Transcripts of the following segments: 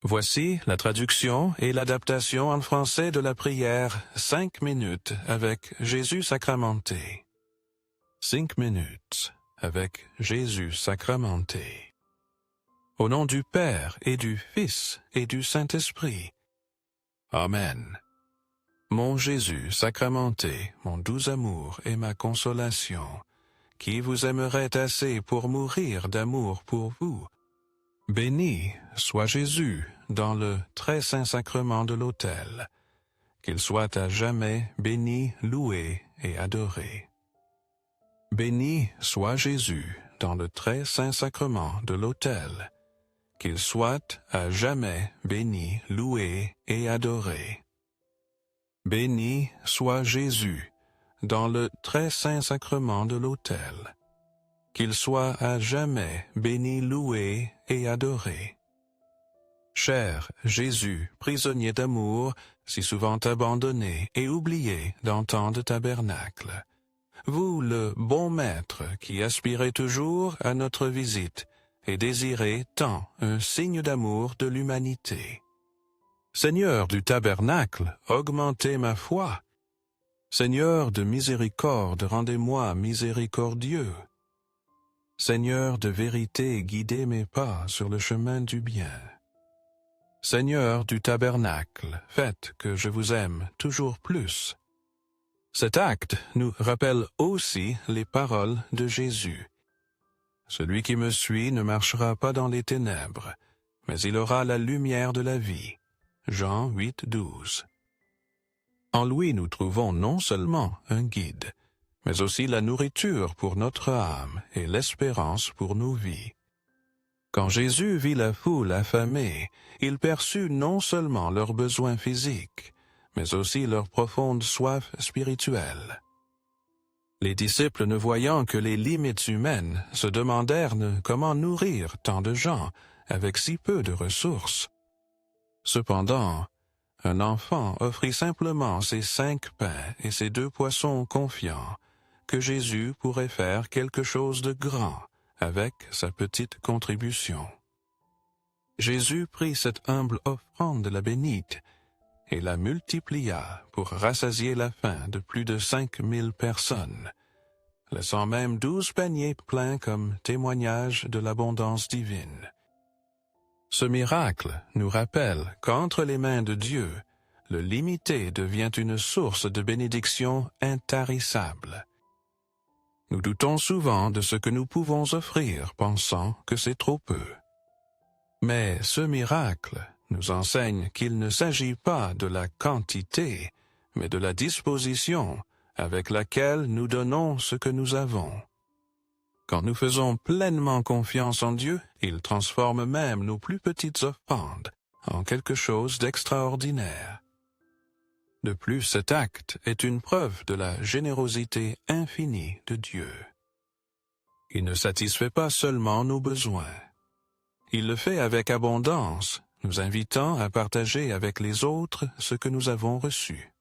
Voici la traduction et l'adaptation en français de la prière 5 minutes avec Jésus sacramenté. 5 minutes avec Jésus sacramenté. Au nom du Père et du Fils et du Saint-Esprit. Amen. Mon Jésus sacramenté, mon doux amour et ma consolation, qui vous aimerait assez pour mourir d'amour pour vous. Béni soit Jésus dans le très saint sacrement de l'autel, qu'il soit à jamais béni, loué et adoré. Béni soit Jésus dans le très saint sacrement de l'autel, qu'il soit à jamais béni, loué et adoré. Béni soit Jésus dans le très saint sacrement de l'autel, qu'il soit à jamais béni, loué et adoré. Cher Jésus, prisonnier d'amour, si souvent abandonné et oublié dans tant de tabernacles, vous, le bon Maître, qui aspirez toujours à notre visite et désirez tant un signe d'amour de l'humanité. Seigneur du tabernacle, augmentez ma foi. Seigneur de miséricorde, rendez-moi miséricordieux. Seigneur de vérité, guidez mes pas sur le chemin du bien. Seigneur du tabernacle, faites que je vous aime toujours plus. Cet acte nous rappelle aussi les paroles de Jésus. Celui qui me suit ne marchera pas dans les ténèbres, mais il aura la lumière de la vie. Jean 8, 12. En lui nous trouvons non seulement un guide, mais aussi la nourriture pour notre âme et l'espérance pour nos vies. Quand Jésus vit la foule affamée, il perçut non seulement leurs besoins physiques, mais aussi leur profonde soif spirituelle. Les disciples, ne voyant que les limites humaines, se demandèrent comment nourrir tant de gens avec si peu de ressources. Cependant, un enfant offrit simplement ses 5 pains et ses 2 poissons confiants que Jésus pourrait faire quelque chose de grand avec sa petite contribution. Jésus prit cette humble offrande de la bénite et la multiplia pour rassasier la faim de plus de 5000 personnes, laissant même 12 paniers pleins comme témoignage de l'abondance divine. Ce miracle nous rappelle qu'entre les mains de Dieu, le limité devient une source de bénédiction intarissable. Nous doutons souvent de ce que nous pouvons offrir, pensant que c'est trop peu. Mais ce miracle nous enseigne qu'il ne s'agit pas de la quantité, mais de la disposition avec laquelle nous donnons ce que nous avons. Quand nous faisons pleinement confiance en Dieu, il transforme même nos plus petites offrandes en quelque chose d'extraordinaire. De plus, cet acte est une preuve de la générosité infinie de Dieu. Il ne satisfait pas seulement nos besoins. Il le fait avec abondance, nous invitant à partager avec les autres ce que nous avons reçu.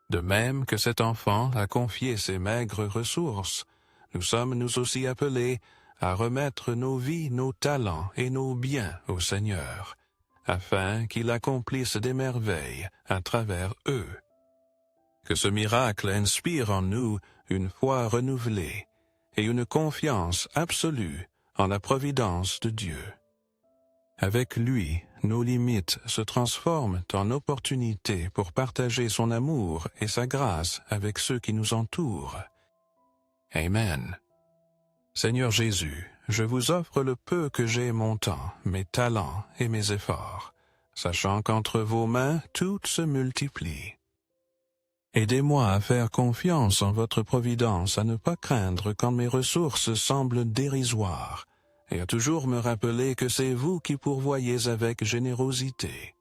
De même que cet enfant a confié ses maigres ressources, nous sommes nous aussi appelés à remettre nos vies, nos talents et nos biens au Seigneur, afin qu'il accomplisse des merveilles à travers eux. Que ce miracle inspire en nous une foi renouvelée et une confiance absolue en la providence de Dieu. Avec lui, nos limites se transforment en opportunités pour partager son amour et sa grâce avec ceux qui nous entourent. Amen. Seigneur Jésus, je vous offre le peu que j'ai, mon temps, mes talents et mes efforts, sachant qu'entre vos mains tout se multiplie. Aidez-moi à faire confiance en votre providence, à ne pas craindre quand mes ressources semblent dérisoires, et à toujours me rappeler que c'est vous qui pourvoyez avec générosité.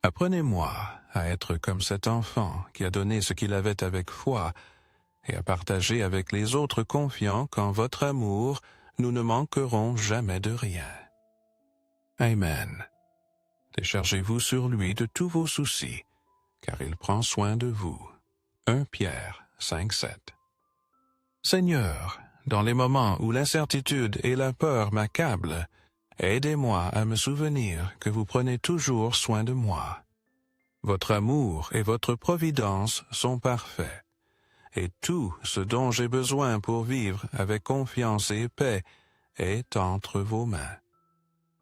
Apprenez-moi à être comme cet enfant qui a donné ce qu'il avait avec foi, et à partager avec les autres confiants qu'en votre amour, nous ne manquerons jamais de rien. Amen. Déchargez-vous sur lui de tous vos soucis, car il prend soin de vous. 1 Pierre 5,7. Seigneur, dans les moments où l'incertitude et la peur m'accablent, Aidez-moi à me souvenir que vous prenez toujours soin de moi. Votre amour et votre providence sont parfaits, et tout ce dont j'ai besoin pour vivre avec confiance et paix est entre vos mains.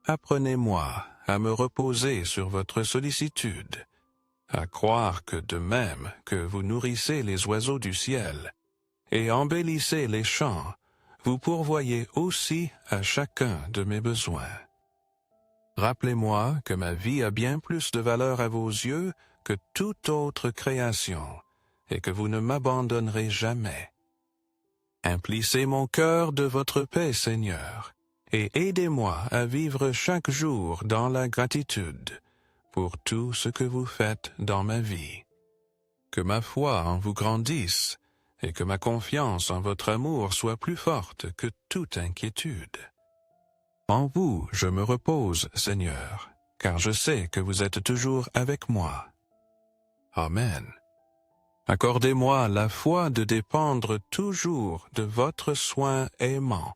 Apprenez-moi à me reposer sur votre sollicitude, à croire que de même que vous nourrissez les oiseaux du ciel et embellissez les champs, vous pourvoyez aussi à chacun de mes besoins. Rappelez-moi que ma vie a bien plus de valeur à vos yeux que toute autre création, et que vous ne m'abandonnerez jamais. Emplissez mon cœur de votre paix, Seigneur, et aidez-moi à vivre chaque jour dans la gratitude pour tout ce que vous faites dans ma vie. Que ma foi en vous grandisse, et que ma confiance en votre amour soit plus forte que toute inquiétude. En vous je me repose, Seigneur, car je sais que vous êtes toujours avec moi. Amen. Accordez-moi la foi de dépendre toujours de votre soin aimant.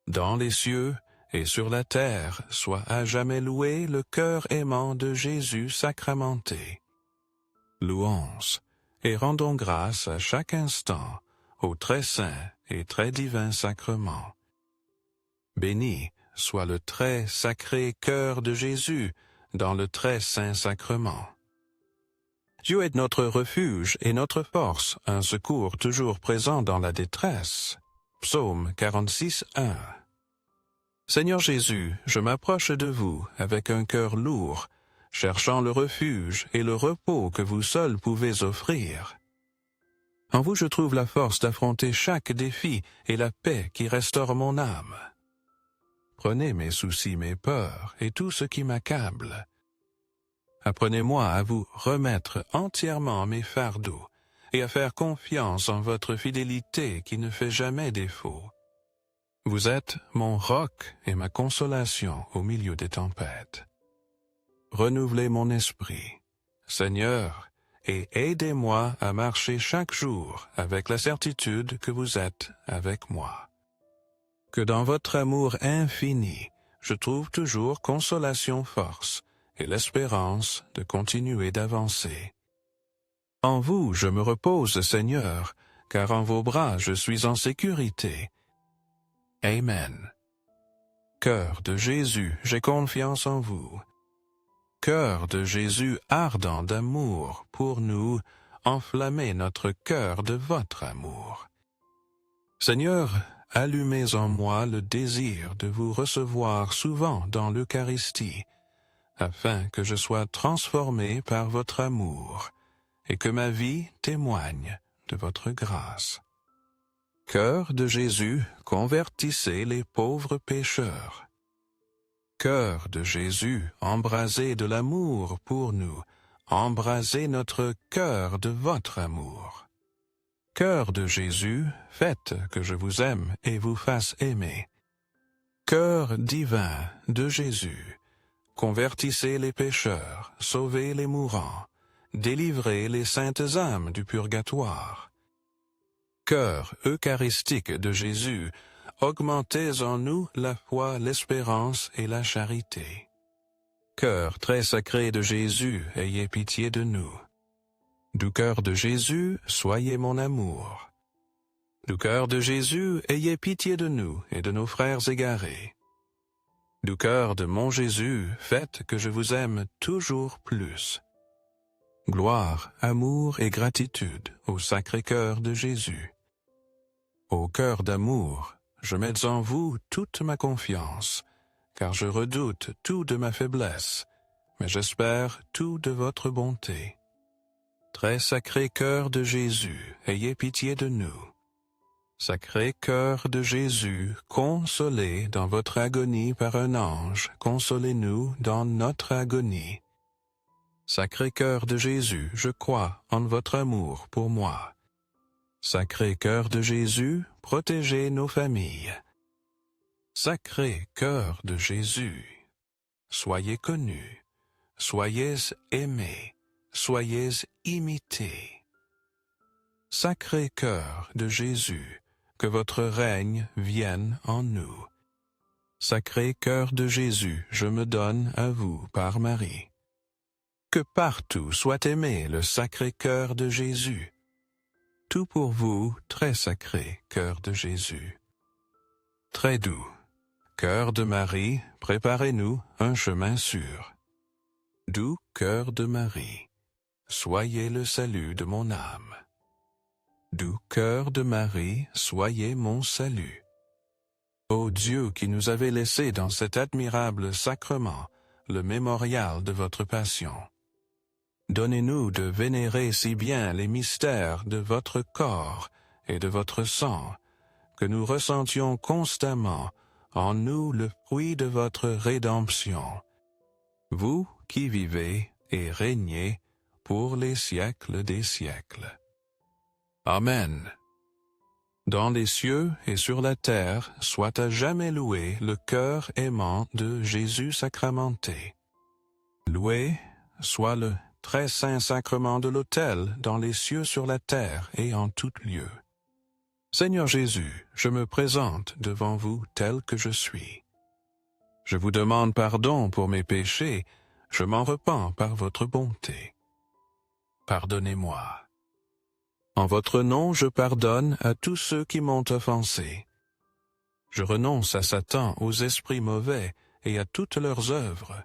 Dans les cieux et sur la terre soit à jamais loué le cœur aimant de Jésus sacramenté. Louons et rendons grâce à chaque instant au très saint et très divin sacrement. Béni soit le très sacré cœur de Jésus dans le très saint sacrement. Dieu est notre refuge et notre force, un secours toujours présent dans la détresse. Psaume 46, 1. Seigneur Jésus, je m'approche de vous avec un cœur lourd, cherchant le refuge et le repos que vous seul pouvez offrir. En vous je trouve la force d'affronter chaque défi et la paix qui restaure mon âme. Prenez mes soucis, mes peurs et tout ce qui m'accable. Apprenez-moi à vous remettre entièrement mes fardeaux et à faire confiance en votre fidélité qui ne fait jamais défaut. Vous êtes mon roc et ma consolation au milieu des tempêtes. Renouvelez mon esprit, Seigneur, et aidez-moi à marcher chaque jour avec la certitude que vous êtes avec moi. Que dans votre amour infini, je trouve toujours consolation, force, et l'espérance de continuer d'avancer. En vous je me repose, Seigneur, car en vos bras je suis en sécurité. Amen. Cœur de Jésus, j'ai confiance en vous. Cœur de Jésus ardent d'amour pour nous, enflammez notre cœur de votre amour. Seigneur, allumez en moi le désir de vous recevoir souvent dans l'Eucharistie, afin que je sois transformé par votre amour, et que ma vie témoigne de votre grâce. Cœur de Jésus, convertissez les pauvres pécheurs. Cœur de Jésus, embrasé de l'amour pour nous, embrasez notre cœur de votre amour. Cœur de Jésus, faites que je vous aime et vous fasse aimer. Cœur divin de Jésus, convertissez les pécheurs, sauvez les mourants, délivrez les saintes âmes du purgatoire. Cœur eucharistique de Jésus, augmentez en nous la foi, l'espérance et la charité. Cœur très sacré de Jésus, ayez pitié de nous. Du cœur de Jésus, soyez mon amour. Du cœur de Jésus, ayez pitié de nous et de nos frères égarés. Du cœur de mon Jésus, faites que je vous aime toujours plus. Gloire, amour et gratitude au Sacré-Cœur de Jésus. Ô cœur d'amour, je mets en vous toute ma confiance, car je redoute tout de ma faiblesse, mais j'espère tout de votre bonté. Très sacré cœur de Jésus, ayez pitié de nous. Sacré cœur de Jésus, consolé dans votre agonie par un ange, consolez-nous dans notre agonie. Sacré cœur de Jésus, je crois en votre amour pour moi. Sacré cœur de Jésus, protégez nos familles. Sacré cœur de Jésus, soyez connus, soyez aimés, soyez imités. Sacré cœur de Jésus, que votre règne vienne en nous. Sacré cœur de Jésus, je me donne à vous par Marie. Que partout soit aimé le sacré cœur de Jésus. Tout pour vous, très sacré cœur de Jésus. Très doux, cœur de Marie, préparez-nous un chemin sûr. Doux cœur de Marie, soyez le salut de mon âme. Doux cœur de Marie, soyez mon salut. Ô Dieu qui nous avez laissé dans cet admirable sacrement le mémorial de votre passion, donnez-nous de vénérer si bien les mystères de votre corps et de votre sang, que nous ressentions constamment en nous le fruit de votre rédemption, vous qui vivez et régnez pour les siècles des siècles. Amen. Dans les cieux et sur la terre, soit à jamais loué le cœur aimant de Jésus sacramenté. Loué soit le très saint sacrement de l'autel dans les cieux sur la terre et en tout lieu. Seigneur Jésus, je me présente devant vous tel que je suis. Je vous demande pardon pour mes péchés, je m'en repens par votre bonté. Pardonnez-moi. En votre nom, je pardonne à tous ceux qui m'ont offensé. Je renonce à Satan, aux esprits mauvais et à toutes leurs œuvres.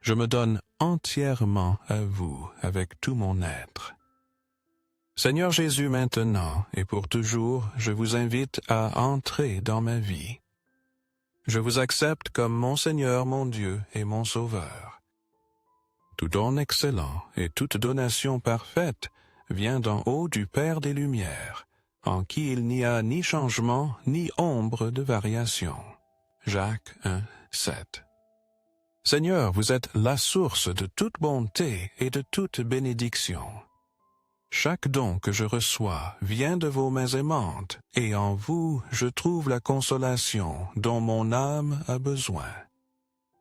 Je me donne entièrement à vous avec tout mon être. Seigneur Jésus, maintenant et pour toujours, je vous invite à entrer dans ma vie. Je vous accepte comme mon Seigneur, mon Dieu et mon Sauveur. Tout don excellent et toute donation parfaite vient d'en haut du Père des Lumières, en qui il n'y a ni changement ni ombre de variation. Jacques 1, 7. Seigneur, vous êtes la source de toute bonté et de toute bénédiction. Chaque don que je reçois vient de vos mains aimantes, et en vous je trouve la consolation dont mon âme a besoin.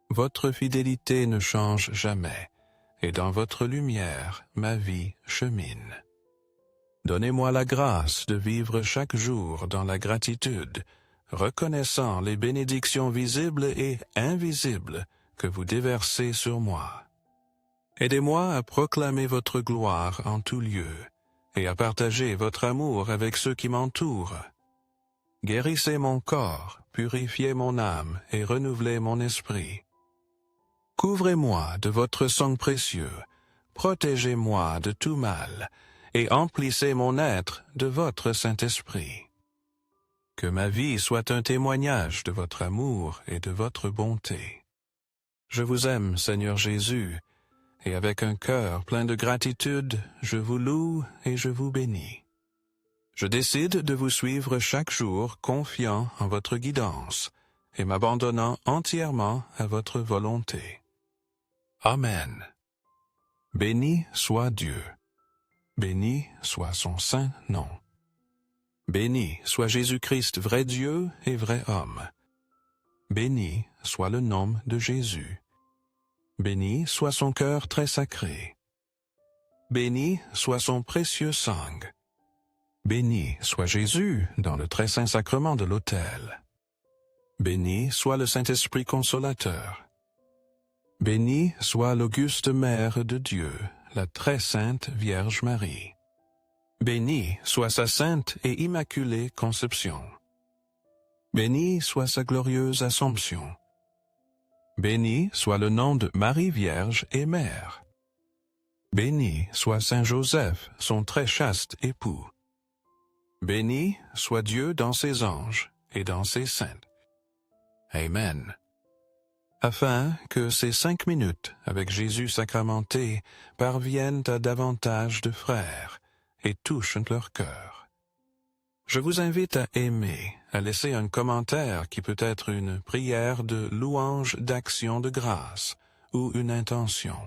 Votre fidélité ne change jamais, et dans votre lumière ma vie chemine. Donnez-moi la grâce de vivre chaque jour dans la gratitude, reconnaissant les bénédictions visibles et invisibles que vous déversez sur moi. Aidez-moi à proclamer votre gloire en tout lieu, et à partager votre amour avec ceux qui m'entourent. Guérissez mon corps, purifiez mon âme et renouvelez mon esprit. Couvrez-moi de votre sang précieux, protégez-moi de tout mal, et emplissez mon être de votre Saint-Esprit. Que ma vie soit un témoignage de votre amour et de votre bonté. Je vous aime, Seigneur Jésus, et avec un cœur plein de gratitude, je vous loue et je vous bénis. Je décide de vous suivre chaque jour, confiant en votre guidance, et m'abandonnant entièrement à votre volonté. Amen. Béni soit Dieu. Béni soit son saint nom. Béni soit Jésus-Christ, vrai Dieu et vrai homme. Béni soit le nom de Jésus. Béni soit son cœur très sacré. Béni soit son précieux sang. Béni soit Jésus dans le très saint sacrement de l'autel. Béni soit le Saint-Esprit consolateur. Béni soit l'auguste Mère de Dieu, la très sainte Vierge Marie. Béni soit sa sainte et immaculée conception. Béni soit sa glorieuse Assomption. Béni soit le nom de Marie Vierge et Mère. Béni soit Saint Joseph, son très chaste époux. Béni soit Dieu dans ses anges et dans ses saints. Amen. Afin que ces 5 minutes avec Jésus sacramenté parviennent à davantage de frères et touchent leur cœur. Je vous invite à aimer, à laisser un commentaire qui peut être une prière de louange d'action de grâce ou une intention.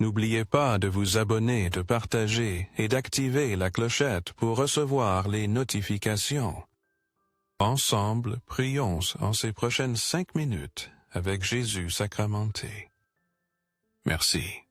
N'oubliez pas de vous abonner, de partager et d'activer la clochette pour recevoir les notifications. Ensemble, prions en ces prochaines 5 minutes avec Jésus sacramenté. Merci.